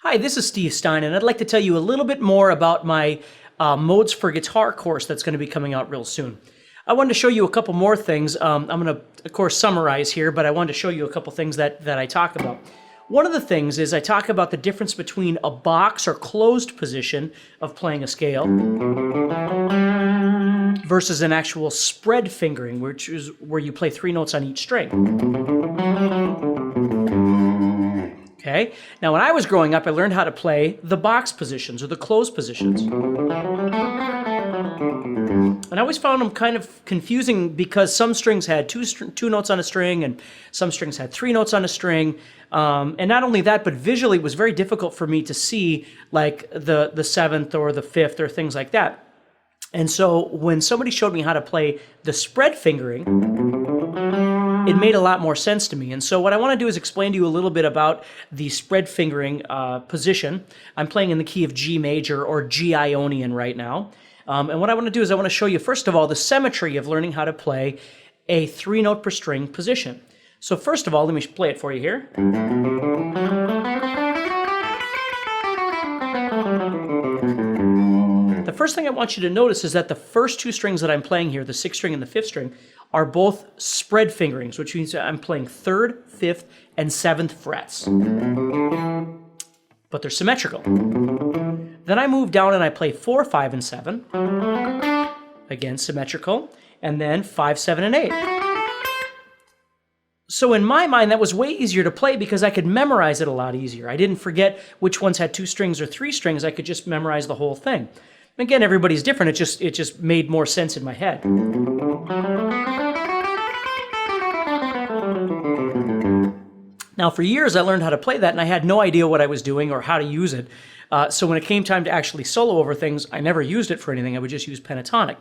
Hi, this is Steve Stine, and I'd like to tell you a little bit more about my Modes for Guitar course that's going to be coming out real soon. I wanted to show you a couple more things. I'm going to, of course, summarize here, but I wanted to show you a couple things that I talk about. One of the things is I talk about the difference between a box or closed position of playing a scale versus an actual spread fingering, which is where you play 3 notes on each string. Okay. Now, when I was growing up, I learned how to play the box positions or the closed positions. And I always found them kind of confusing because some strings had two notes on a string and some strings had 3 notes on a string. And not only that, but visually it was very difficult for me to see like the 7th or the 5th or things like that. And so when somebody showed me how to play the spread fingering, it made a lot more sense to me. And so what I want to do is explain to you a little bit about the spread fingering position. I'm playing in the key of G major or G Ionian right now. And what I want to do is I want to show you, first of all, the symmetry of learning how to play a 3-note per string position. So first of all, let me play it for you here. The first thing I want you to notice is that the first 2 strings that I'm playing here, the 6th string and the 5th string, are both spread fingerings, which means that I'm playing 3rd, 5th, and 7th frets. But they're symmetrical. Then I move down and I play 4, 5, and 7. Again, symmetrical. And then 5, 7, and 8. So in my mind, that was way easier to play because I could memorize it a lot easier. I didn't forget which ones had 2 strings or 3 strings. I could just memorize the whole thing. Again, everybody's different. It just made more sense in my head. Now, for years, I learned how to play that, and I had no idea what I was doing or how to use it. So when it came time to actually solo over things, I never used it for anything. I would just use pentatonic.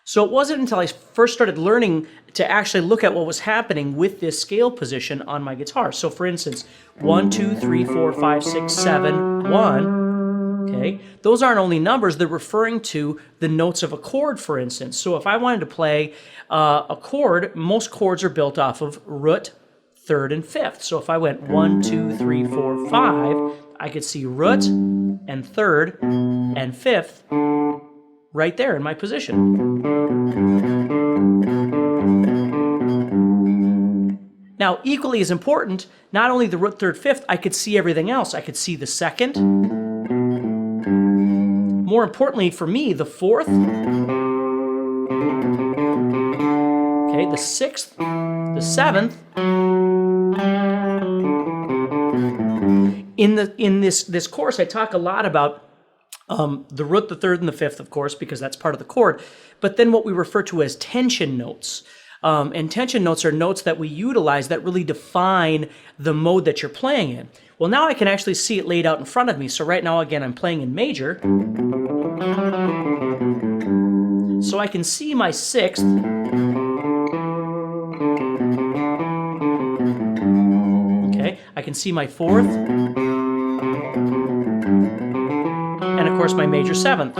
So it wasn't until I first started learning to actually look at what was happening with this scale position on my guitar. So for instance, 1, 2, 3, 4, 5, 6, 7, 1. Okay, those aren't only numbers, they're referring to the notes of a chord, for instance. So if I wanted to play a chord, most chords are built off of root, 3rd, and 5th. So if I went 1, 2, 3, 4, 5, I could see root and 3rd and 5th right there in my position. Now, equally as important, not only the root, 3rd, 5th, I could see everything else. I could see the 2nd. More importantly for me, the 4th. Okay, the 6th, the 7th. In this course, I talk a lot about the root, the 3rd, and the 5th, of course, because that's part of the chord, but then what we refer to as tension notes. And tension notes are notes that we utilize that really define the mode that you're playing in. Well, now I can actually see it laid out in front of me. So right now, again, I'm playing in major. So I can see my 6th. Okay, I can see my 4th. And of course, my major 7th.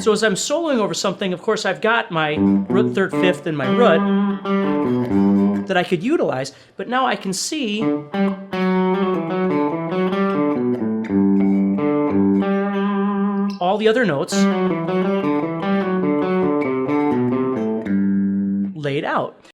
So as I'm soloing over something, of course, I've got my root, 3rd, 5th, and my root that I could utilize, but now I can see all the other notes laid out.